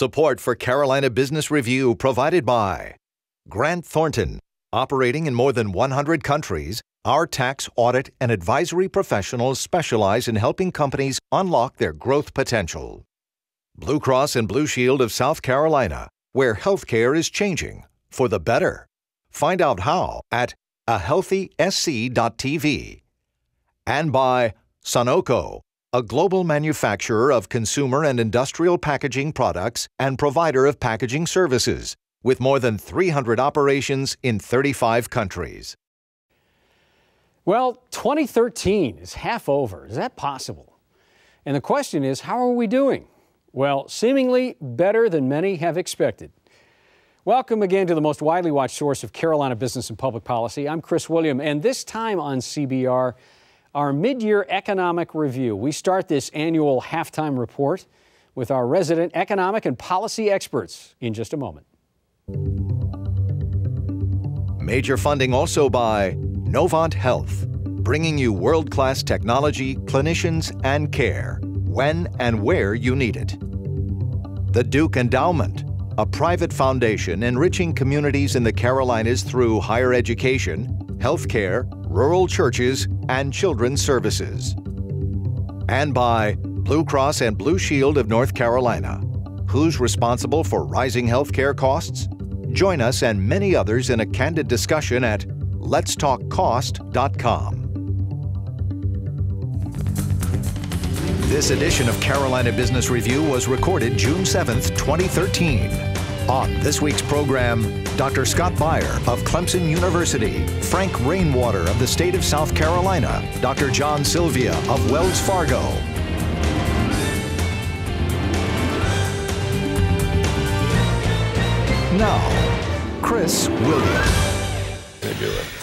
Support for Carolina Business Review provided by Grant Thornton. Operating in more than 100 countries, our tax, audit, and advisory professionals specialize in helping companies unlock their growth potential. Blue Cross and Blue Shield of South Carolina, where healthcare is changing for the better. Find out how at ahealthysc.tv. And by Sunoco, a global manufacturer of consumer and industrial packaging products and provider of packaging services, with more than 300 operations in 35 countries. Well, 2013 is half over. Is that possible? And the question is, how are we doing? Well, seemingly better than many have expected. Welcome again to the most widely watched source of Carolina business and public policy. I'm Chris William, and this time on CBR, our mid-year economic review. We start this annual halftime report with our resident economic and policy experts in just a moment. Major funding also by Novant Health, bringing you world-class technology, clinicians, and care when and where you need it. The Duke Endowment, a private foundation enriching communities in the Carolinas through higher education, healthcare, rural churches, and children's services. And by Blue Cross and Blue Shield of North Carolina. Who's responsible for rising healthcare costs? Join us and many others in a candid discussion at letstalkcost.com. This edition of Carolina Business Review was recorded June 7th, 2013. On this week's program, Dr. Scott Baier of Clemson University, Frank Rainwater of the state of South Carolina, Dr. John Silvia of Wells Fargo. Now, Chris Williams.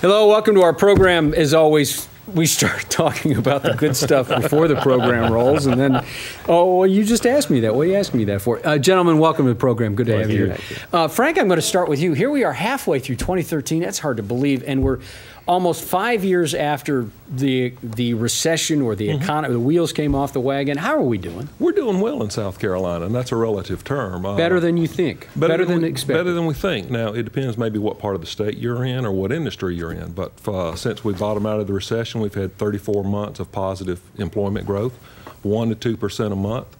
Hello, welcome to our program. As always, we start talking about the good stuff before the program rolls, and then, well, you just asked me that. What are you asking me that for? Gentlemen, welcome to the program. Good to have you here. Frank, I'm going to start with you. Here we are halfway through 2013. That's hard to believe, and we're almost 5 years after the recession or the economy, the wheels came off the wagon. How are we doing? We're doing well in South Carolina, and that's a relative term. Better than you think. Better than expected. Better than we think. Now, it depends maybe what part of the state you're in or what industry you're in. But since we bottomed out of the recession, we've had 34 months of positive employment growth, 1% to 2% a month.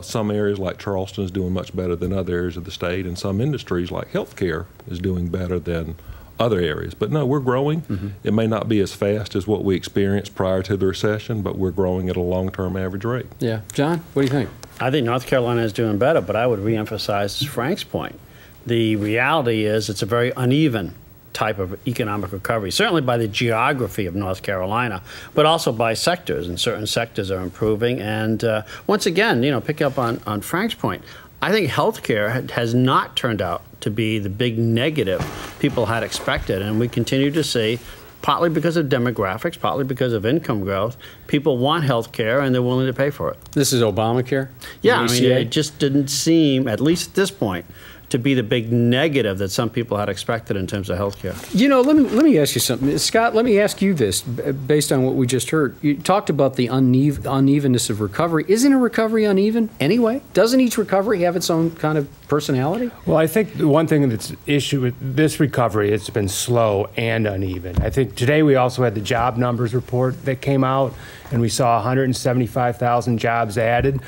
Some areas like Charleston is doing much better than other areas of the state, and some industries like healthcare is doing better than other areas. But no, we're growing. It may not be as fast as what we experienced prior to the recession, but we're growing at a long-term average rate. Yeah. John, what do you think? I think North Carolina is doing better, but I would reemphasize Frank's point. The reality is it's a very uneven type of economic recovery, certainly by the geography of North Carolina, but also by sectors, and certain sectors are improving. And once again, pick up on Frank's point, I think healthcare has not turned out to be the big negative people had expected, and we continue to see, partly because of demographics, partly because of income growth, people want health care and they're willing to pay for it. This is Obamacare? Yeah, I mean, it just didn't seem, at least at this point, to be the big negative that some people had expected in terms of health care. Let me ask you something. Scott, let me ask you this, based on what we just heard. You talked about the unevenness of recovery. Isn't a recovery uneven anyway? Doesn't each recovery have its own kind of personality? Well, I think the one thing that's issue with this recovery, it's been slow and uneven. I think today we also had the job numbers report that came out, and we saw 175,000 jobs added.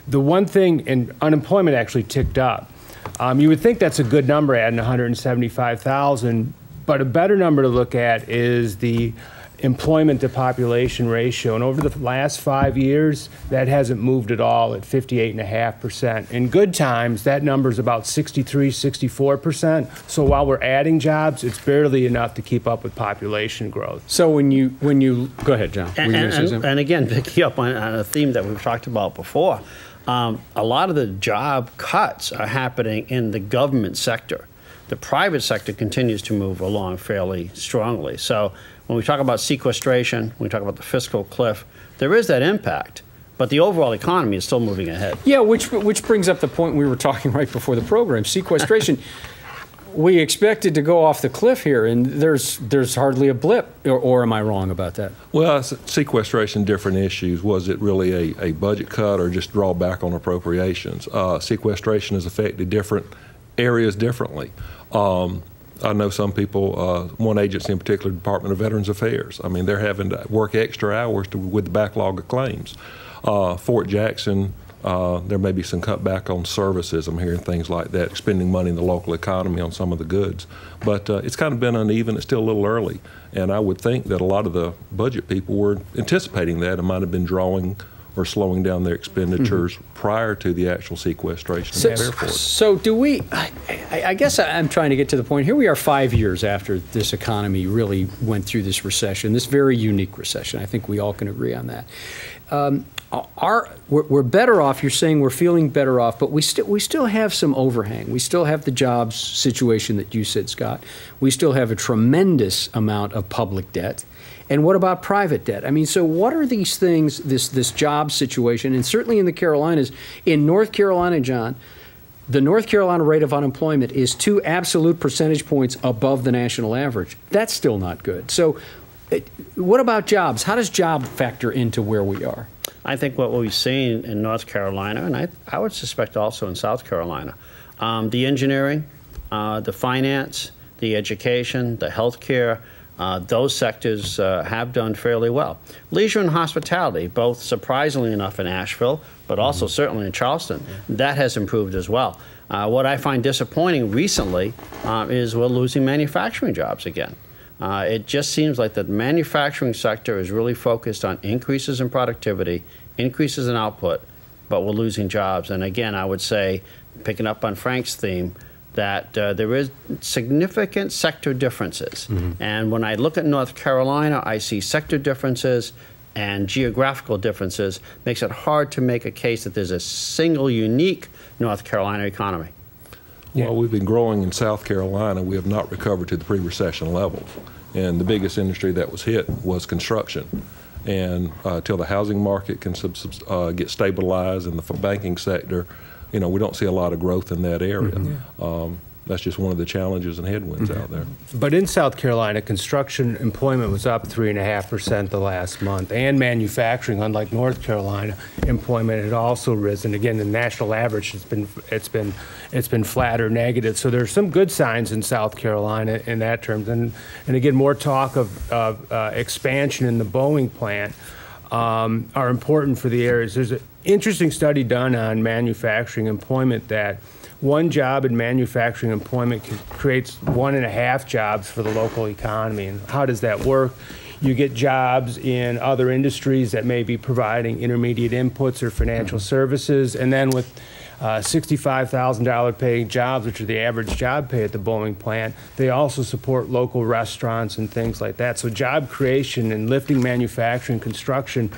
The one thing, and unemployment actually ticked up. You would think that's a good number, adding 175,000, but a better number to look at is the employment to population ratio. And over the last 5 years, that hasn't moved at all at 58.5%. In good times, that number is about 63, 64%. So while we're adding jobs, it's barely enough to keep up with population growth. So when you go ahead, John. And again, picking up on a theme that we've talked about before, a lot of the job cuts are happening in the government sector. The private sector continues to move along fairly strongly. So when we talk about sequestration, when we talk about the fiscal cliff, there is that impact. But the overall economy is still moving ahead. Yeah, which brings up the point we were talking right before the program, sequestration. we expected to go off the cliff here, and there's hardly a blip, or am I wrong about that? Well, sequestration, different issues. Was it really a budget cut or just draw back on appropriations? Sequestration has affected different areas differently. I know some people, one agency in particular, Department of Veterans Affairs, I mean, they're having to work extra hours with the backlog of claims. Fort Jackson, there may be some cutback on services. I'm hearing things like that, spending money in the local economy on some of the goods. But it's kind of been uneven. It's still a little early. And I would think that a lot of the budget people were anticipating that and might have been drawing or slowing down their expenditures prior to the actual sequestration of the airport. So do we, I guess I'm trying to get to the point, here we are 5 years after this economy really went through this recession, this very unique recession. I think we all can agree on that. We're better off, you're saying we're feeling better off, but we still have some overhang. We still have the jobs situation that you said, Scott. We still have a tremendous amount of public debt. And what about private debt? I mean, so what are these things, this job situation, and certainly in the Carolinas, in North Carolina, John, the North Carolina rate of unemployment is 2 absolute percentage points above the national average. That's still not good. So what about jobs? How does job factor into where we are? I think what we've seen in North Carolina, and I would suspect also in South Carolina, the engineering, the finance, the education, the healthcare, those sectors have done fairly well. Leisure and hospitality, both surprisingly enough in Asheville, but also certainly in Charleston, that has improved as well. What I find disappointing recently is we're losing manufacturing jobs again. It just seems like the manufacturing sector is really focused on increases in productivity, increases in output, but we're losing jobs. And again, I would say, picking up on Frank's theme, that there is significant sector differences. And when I look at North Carolina, I see sector differences and geographical differences. Makes it hard to make a case that there's a single unique North Carolina economy. Well, we've been growing in South Carolina. We have not recovered to the pre-recession levels. And the biggest industry that was hit was construction. And until the housing market can get stabilized in the banking sector, you know, we don't see a lot of growth in that area. That's just one of the challenges and headwinds out there. But in South Carolina, construction employment was up 3.5% the last month, and manufacturing, unlike North Carolina, employment had also risen. Again, the national average it's been flat or negative. So there's some good signs in South Carolina in that terms. And again, more talk of expansion in the Boeing plant are important for the areas. There's an interesting study done on manufacturing employment that one job in manufacturing employment creates 1.5 jobs for the local economy. And how does that work? You get jobs in other industries that may be providing intermediate inputs or financial services, and then with $65,000 paying jobs, which are the average job pay at the Boeing plant, they also support local restaurants and things like that. So job creation and lifting manufacturing, construction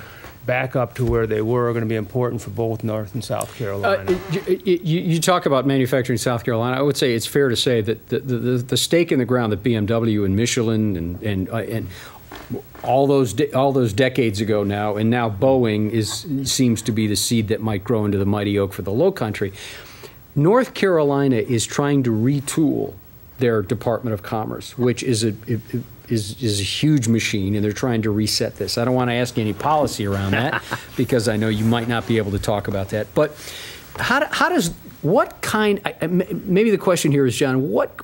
back up to where they were are going to be important for both North and South Carolina. You talk about manufacturing in South Carolina. I would say it's fair to say that the stake in the ground that BMW and Michelin and all those decades ago now, and now Boeing seems to be the seed that might grow into the mighty oak for the Low Country. North Carolina is trying to retool their Department of Commerce, which is a huge machine, and they're trying to reset this. I don't want to ask you any policy around that because I know you might not be able to talk about that. But maybe the question here is, John, what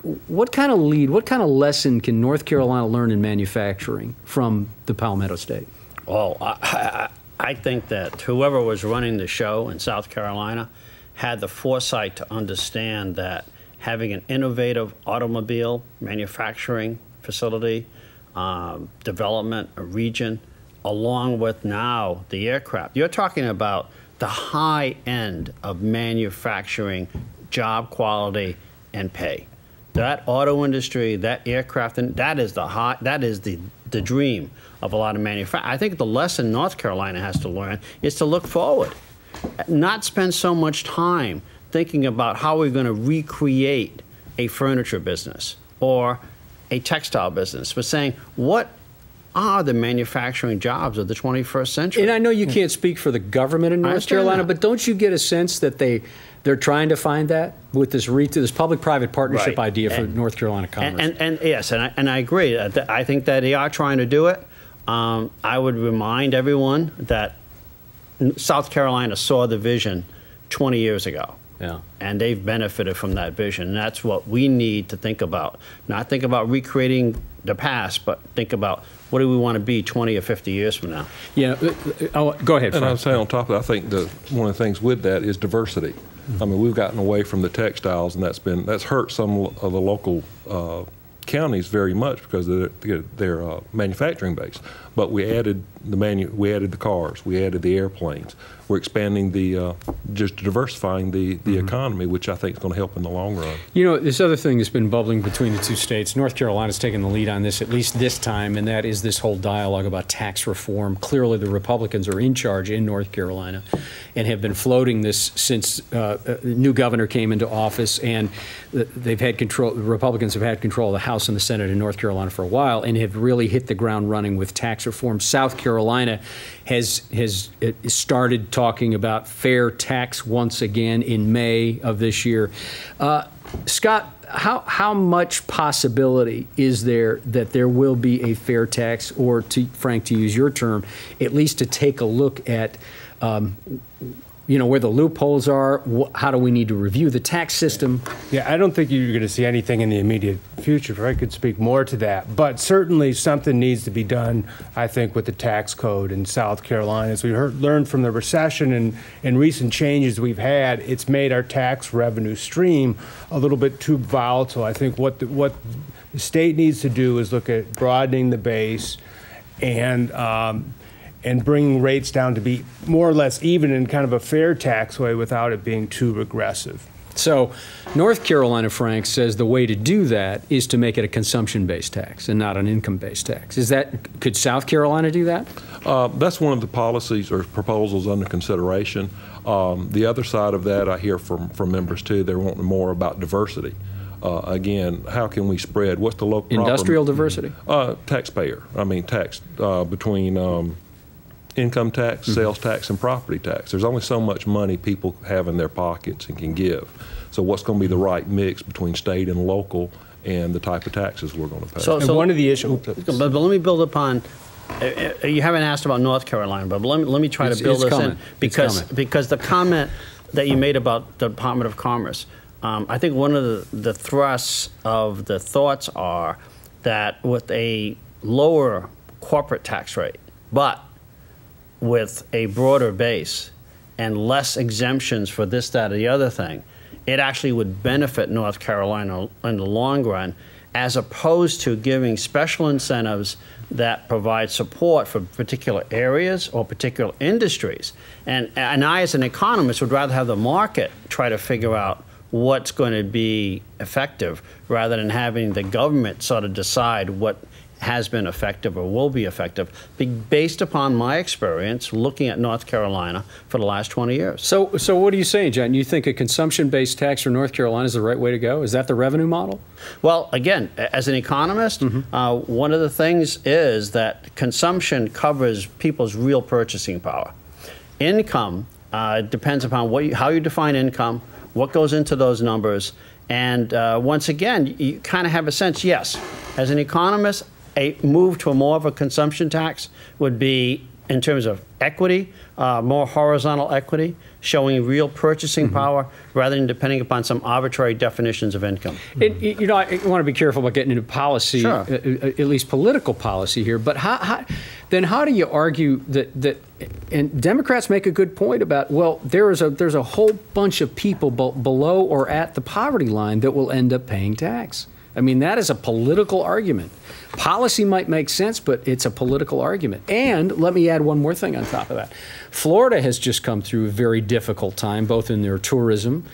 kind of lead, what kind of lesson can North Carolina learn in manufacturing from the Palmetto State? Well, I think that whoever was running the show in South Carolina had the foresight to understand that having an innovative automobile manufacturing facility, development, a region, along with now the aircraft. You're talking about the high end of manufacturing, job quality, and pay. That auto industry, that aircraft, and that is the dream of a lot of manufacturers. I think the lesson North Carolina has to learn is to look forward, not spend so much time thinking about how we're going to recreate a furniture business or a textile business, but saying what are the manufacturing jobs of the 21st century. And I know you can't speak for the government in North Carolina, but don't you get a sense that they're trying to find that with this public-private partnership idea for North Carolina commerce? And yes, and I agree. I think that they are trying to do it. I would remind everyone that South Carolina saw the vision 20 years ago. Yeah. And they've benefited from that vision. And that's what we need to think about. Not think about recreating the past, but think about what do we want to be 20 or 50 years from now. Yeah. Go ahead, Frank. And I would say on top of that, I think one of the things with that is diversity. I mean, we've gotten away from the textiles, and that's hurt some of the local counties very much because of their manufacturing base. But we added the cars, we added the airplanes. We're expanding just diversifying the economy, which I think is going to help in the long run. You know, this other thing that's been bubbling between the two states, North Carolina's taken the lead on this, at least this time, and that is this whole dialogue about tax reform. Clearly, the Republicans are in charge in North Carolina and have been floating this since a new governor came into office, and they've had control. The Republicans have had control of the House and the Senate in North Carolina for a while and have really hit the ground running with tax reform. South Carolina has started talking about fair tax once again in May of this year. Scott, how much possibility is there that there will be a fair tax, or, Frank, to use your term, at least to take a look at where the loopholes are? How do we need to review the tax system? Yeah, I don't think you're going to see anything in the immediate future. I could speak more to that. But certainly something needs to be done, I think, with the tax code in South Carolina. As we learned from the recession and recent changes we've had, it's made our tax revenue stream a little bit too volatile. I think what the state needs to do is look at broadening the base and bringing rates down to be more or less even in kind of a fair tax way without it being too regressive. So North Carolina, Frank, says the way to do that is to make it a consumption-based tax and not an income-based tax. Could South Carolina do that? That's one of the policies or proposals under consideration. The other side of that, I hear from members too, they're wanting more about diversity. Again, how can we spread? What's the local industrial diversity? Taxpayer. I mean, tax between income tax, sales tax, and property tax. There's only so much money people have in their pockets and can give. So what's going to be the right mix between state and local and the type of taxes we're going to pay? So one of the issues... But let me build upon... You haven't asked about North Carolina, but let me try to build this in. Because the comment that you made about the Department of Commerce, I think one of the thrusts of the thoughts are that with a lower corporate tax rate, but with a broader base and less exemptions for this, that, or the other thing, it actually would benefit North Carolina in the long run, as opposed to giving special incentives that provide support for particular areas or particular industries. And I, as an economist, would rather have the market try to figure out what's going to be effective rather than having the government sort of decide what has been effective or will be effective, based upon my experience looking at North Carolina for the last 20 years. So what are you saying, John? You think a consumption-based tax for North Carolina is the right way to go? Is that the revenue model? Well, again, as an economist, one of the things is that consumption covers people's real purchasing power. Income depends upon how you define income, what goes into those numbers, and once again, you kind of have a sense, yes, as an economist, a move to more of a consumption tax would be, in terms of equity, more horizontal equity, showing real purchasing power rather than depending upon some arbitrary definitions of income. I want to be careful about getting into policy, sure, at least political policy here. But how do you argue that? And Democrats make a good point about, well, there's a whole bunch of people below or at the poverty line that will end up paying tax. I mean, that is a political argument. Policy might make sense, but it's a political argument. And let me add one more thing on top of that. Florida has just come through a very difficult time, both in their tourism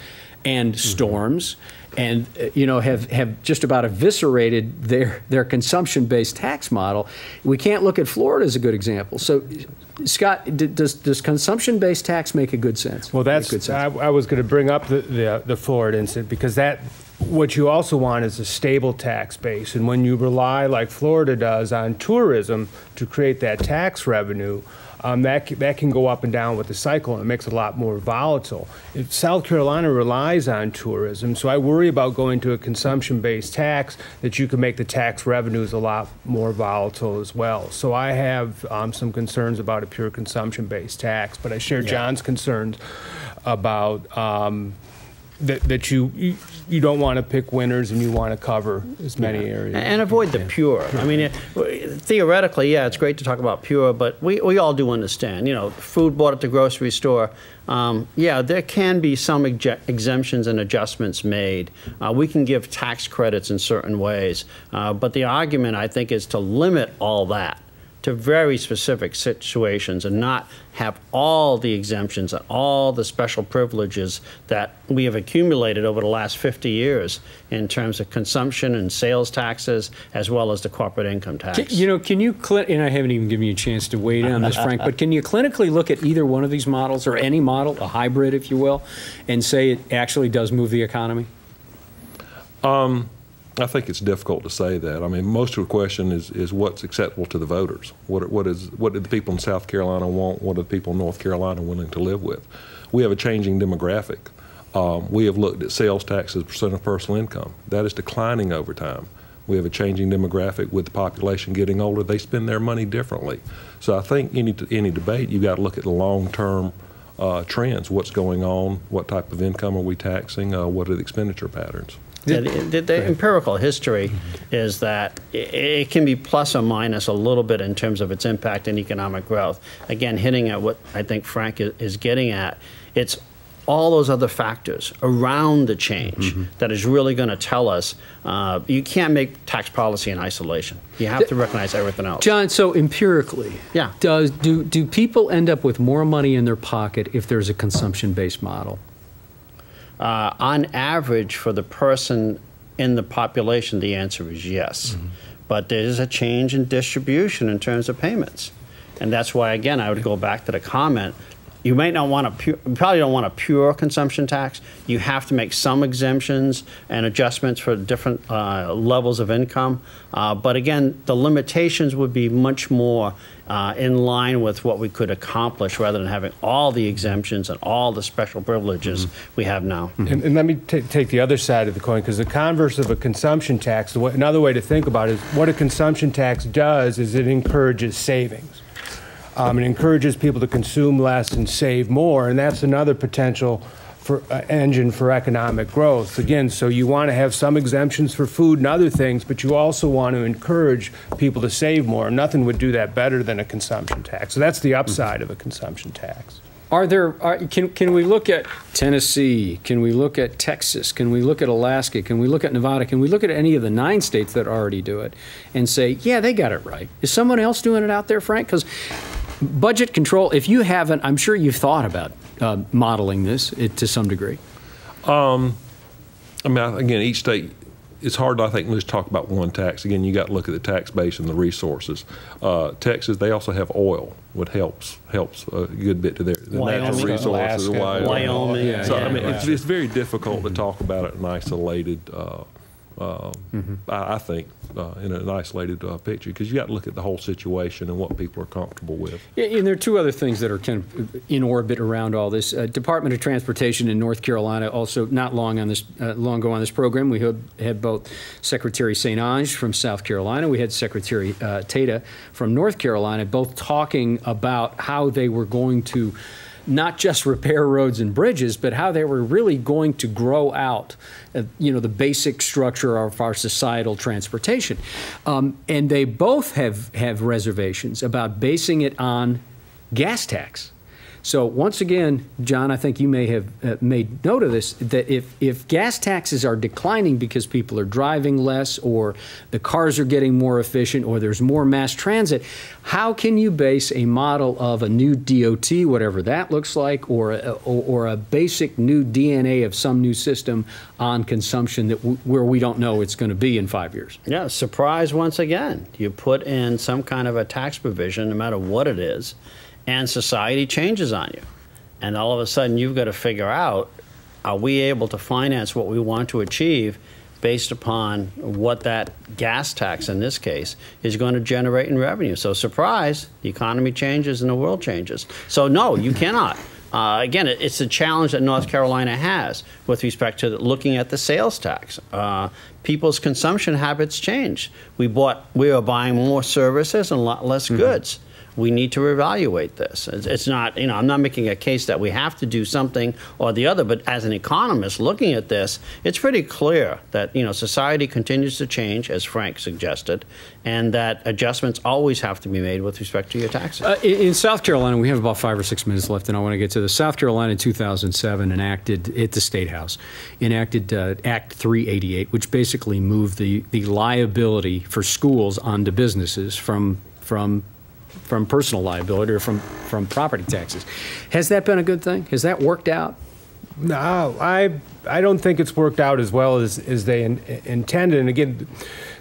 and storms, and have just about eviscerated their consumption-based tax model. We can't look at Florida as a good example. So, Scott, does consumption-based tax make a good sense? Well, I was going to bring up the Florida incident, because that what you also want is a stable tax base. And when you rely, like Florida does, on tourism to create that tax revenue, that can go up and down with the cycle, and it makes it a lot more volatile. If South Carolina relies on tourism, so I worry about going to a consumption-based tax, that you can make the tax revenues a lot more volatile as well. So I have some concerns about a pure consumption-based tax, but I share John's concerns about that you don't want to pick winners, and you want to cover as many areas. And avoid the pure. I mean, theoretically, yeah, it's great to talk about pure, but we all do understand, food bought at the grocery store, yeah, there can be some exemptions and adjustments made. We can give tax credits in certain ways, but the argument, I think, is to limit all that to very specific situations and not have all the exemptions and all the special privileges that we have accumulated over the last 50 years in terms of consumption and sales taxes, as well as the corporate income tax. Can you, and I haven't even given you a chance to weigh in on this, Frank, but can you clinically look at either one of these models, or any model, a hybrid, if you will, and say it actually does move the economy? I think it's difficult to say that. I mean, most of the question is what's acceptable to the voters. What do the people in South Carolina want? What are the people in North Carolina willing to live with? We have a changing demographic. We have looked at sales tax as a percent of personal income. That is declining over time. We have a changing demographic with the population getting older. They spend their money differently. So I think any debate, you've got to look at the long-term trends. What's going on? What type of income are we taxing? What are the expenditure patterns? Yeah, the empirical history is that it can be plus or minus a little bit in terms of its impact in economic growth. Again, hitting at what I think Frank is getting at, it's all those other factors around the change that is really going to tell us you can't make tax policy in isolation. You have to recognize everything else. John, so empirically, do people end up with more money in their pocket if there's a consumption-based model? On average, for the person in the population, the answer is yes. But there is a change in distribution in terms of payments. And that's why, again, I would go back to the comment. You may not want you probably don't want a pure consumption tax. You have to make some exemptions and adjustments for different levels of income. But again, the limitations would be much more in line with what we could accomplish, rather than having all the exemptions and all the special privileges we have now. And let me take the other side of the coin, because the converse of a consumption tax, another way to think about it is what a consumption tax does is it encourages savings. It encourages people to consume less and save more, and that's another potential for engine for economic growth. Again, so you want to have some exemptions for food and other things, but you also want to encourage people to save more. Nothing would do that better than a consumption tax. So that's the upside of a consumption tax. Can we look at Tennessee? Can we look at Texas? Can we look at Alaska? Can we look at Nevada? Can we look at any of the 9 states that already do it and say, yeah, they got it right? Is someone else doing it out there, Frank? Because budget control, if you haven't, I'm sure you've thought about modeling this to some degree. I mean, again, each state, it's hard, I think, let's talk about one tax. Again, you got to look at the tax base and the resources. Texas, they also have oil, what helps a good bit to their natural resources. Wyoming. Yeah, so, I mean, it's very difficult to talk about it in isolated, I think, in an isolated picture, because you got to look at the whole situation and what people are comfortable with. Yeah, and there are 2 other things that are kind of in orbit around all this. Department of Transportation in North Carolina, also not long ago on this program, we had both Secretary St. Ange from South Carolina, we had Secretary Tata from North Carolina, both talking about how they were going to not just repair roads and bridges, but how they were really going to grow out, the basic structure of our societal transportation. And they both have reservations about basing it on gas tax. So once again, John, I think you may have made note of this, that if gas taxes are declining because people are driving less, or the cars are getting more efficient, or there's more mass transit, how can you base a model of a new DOT, whatever that looks like, or a basic new DNA of some new system on consumption where we don't know it's going to be in 5 years? Yeah, surprise once again. You put in some kind of a tax provision, no matter what it is, and society changes on you. And all of a sudden, you've got to figure out, are we able to finance what we want to achieve based upon what that gas tax, in this case, is going to generate in revenue? So surprise, the economy changes and the world changes. So no, you cannot. Again, it's a challenge that North Carolina has with respect to looking at the sales tax. People's consumption habits change. We are buying more services and a lot less goods. We need to evaluate this. It's not, I'm not making a case that we have to do something or the other, but as an economist looking at this, it's pretty clear that, society continues to change, as Frank suggested, and that adjustments always have to be made with respect to your taxes. In South Carolina, we have about 5 or 6 minutes left, and I want to get to this. South Carolina in 2007 enacted, at the State House, enacted Act 388, which basically moved the liability for schools onto businesses from personal liability or from property taxes. Has that been a good thing? Has that worked out? No, I don't think it's worked out as well as they intended. And again,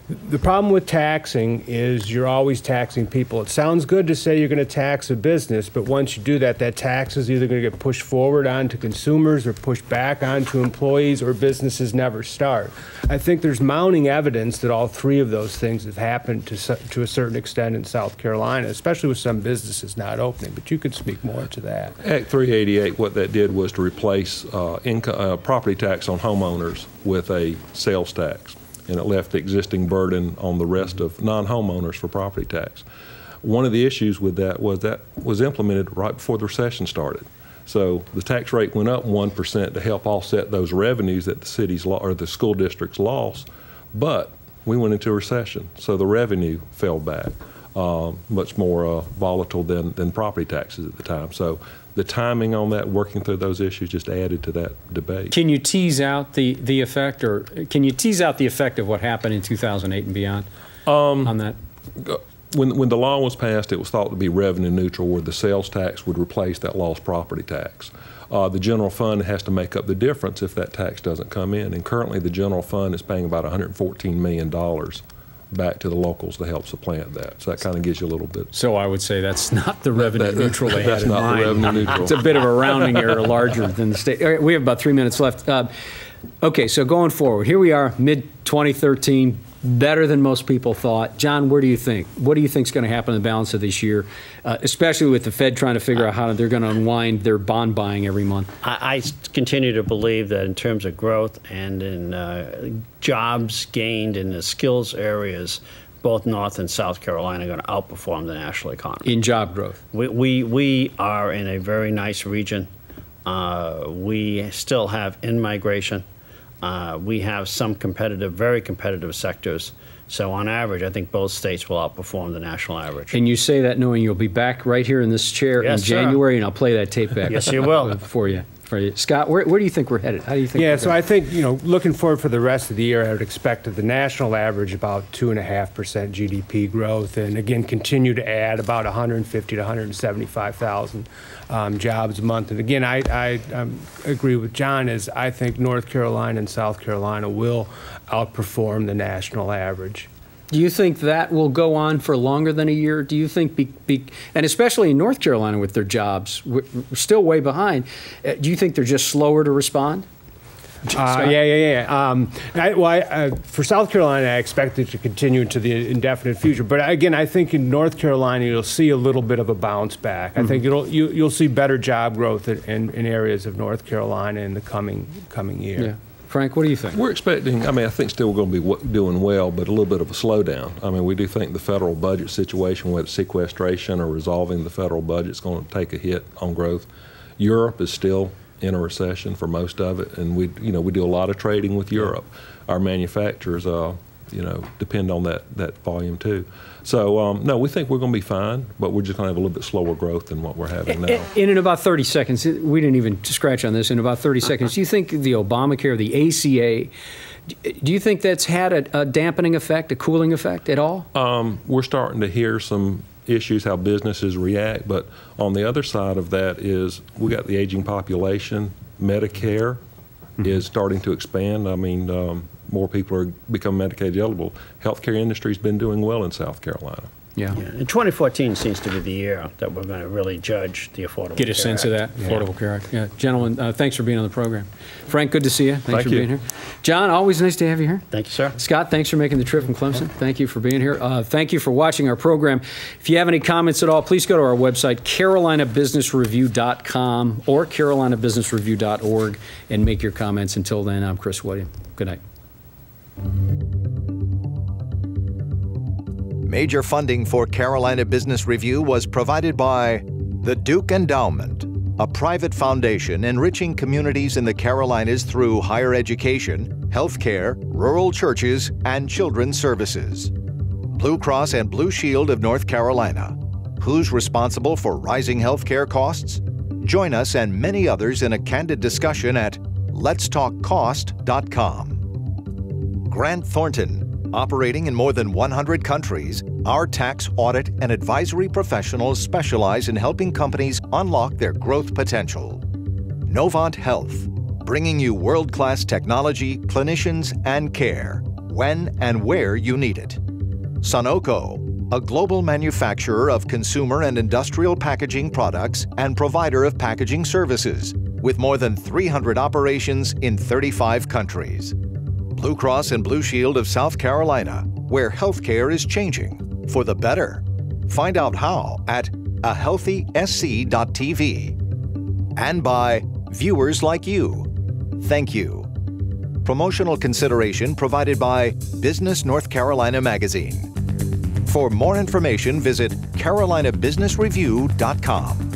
the problem with taxing is you're always taxing people. It sounds good to say you're going to tax a business, but once you do that, that tax is either going to get pushed forward onto consumers or pushed back onto employees, or businesses never start. I think there's mounting evidence that all three of those things have happened to a certain extent in South Carolina, especially with some businesses not opening. But you could speak more to that. Act 388, what that did was to replace property tax on homeowners with a sales tax, and it left the existing burden on the rest of non-homeowners for property tax. One of the issues with that was implemented right before the recession started. So the tax rate went up 1% to help offset those revenues that the cities or the school districts lost, but we went into a recession, so the revenue fell back, much more volatile than property taxes at the time. So the timing on that, working through those issues, just added to that debate. Can you tease out the effect, or can you tease out the effect of what happened in 2008 and beyond on that? When the law was passed, it was thought to be revenue neutral, where the sales tax would replace that lost property tax. The general fund has to make up the difference if that tax doesn't come in, and currently the general fund is paying about $114 million back to the locals to help supplant that. So that kind of gives you a little bit. So I would say that's not the revenue neutral they had in mind. That's not the revenue neutral. It's a bit of a rounding error larger than the state. All right, we have about 3 minutes left. Okay, so going forward, here we are, mid-2013, better than most people thought. John, where do you think? What do you think is going to happen in the balance of this year, especially with the Fed trying to figure out how they're going to unwind their bond buying every month? I continue to believe that in terms of growth and in jobs gained in the skills areas, both North and South Carolina are going to outperform the national economy. In job growth? We are in a very nice region. We still have in-migration. We have some very competitive sectors. So on average, I think both states will outperform the national average. And you say that knowing you'll be back right here in this chair in January, and I'll play that tape back. Yes, you will. For you. Scott, where do you think we're headed? How do you think? Yeah, so I think, looking forward for the rest of the year, I would expect the national average about 2.5% GDP growth, and again, continue to add about 150 to 175,000 jobs a month. And again, I agree with John, as I think North Carolina and South Carolina will outperform the national average. Do you think that will go on for longer than a year? Do you think, and especially in North Carolina with their jobs, we're still way behind. Do you think they're just slower to respond? Yeah. For South Carolina, I expect it to continue into the indefinite future. But again, I think in North Carolina, you'll see a little bit of a bounce back. I think you'll see better job growth in areas of North Carolina in the coming year. Yeah. Frank, what do you think? We're expecting, I think still we're going to be doing well, but a little bit of a slowdown. We do think the federal budget situation, whether it's sequestration or resolving the federal budget, is going to take a hit on growth. Europe is still in a recession for most of it, and we do a lot of trading with Europe. Our manufacturers, depend on that volume too. So, no, we think we're going to be fine, but we're just going to have a little bit slower growth than what we're having now. In about 30 seconds, we didn't even scratch on this, in about 30 seconds, do you think the Obamacare, the ACA, do you think that's had a dampening effect, a cooling effect at all? We're starting to hear some issues, how businesses react, but on the other side of that is we got the aging population. Medicare is starting to expand. More people are becoming Medicaid eligible. Healthcare industry's been doing well in South Carolina. Yeah. And 2014 seems to be the year that we're going to really judge the Affordable Get a Care sense of Act. that, Affordable Care Act. Yeah. Gentlemen, thanks for being on the program. Frank, good to see you. Thanks Thank for you. being here. John, always nice to have you here. Thank you, sir. Scott, thanks for making the trip from Clemson. Thank you for being here. Thank you for watching our program. If you have any comments at all, please go to our website, carolinabusinessreview.com or carolinabusinessreview.org, and make your comments. Until then, I'm Chris William. Good night. Major funding for Carolina Business Review was provided by the Duke Endowment, a private foundation enriching communities in the Carolinas through higher education, healthcare, rural churches, and children's services. Blue Cross and Blue Shield of North Carolina. Who's responsible for rising healthcare costs? Join us and many others in a candid discussion at letstalkcost.com. Grant Thornton. Operating in more than 100 countries, our tax, audit, and advisory professionals specialize in helping companies unlock their growth potential. Novant Health, bringing you world-class technology, clinicians, and care, when and where you need it. Sunoco, a global manufacturer of consumer and industrial packaging products and provider of packaging services, with more than 300 operations in 35 countries. Blue Cross and Blue Shield of South Carolina, where healthcare is changing for the better. Find out how at ahealthysc.tv. And by viewers like you. Thank you. Promotional consideration provided by Business North Carolina Magazine. For more information, visit carolinabusinessreview.com.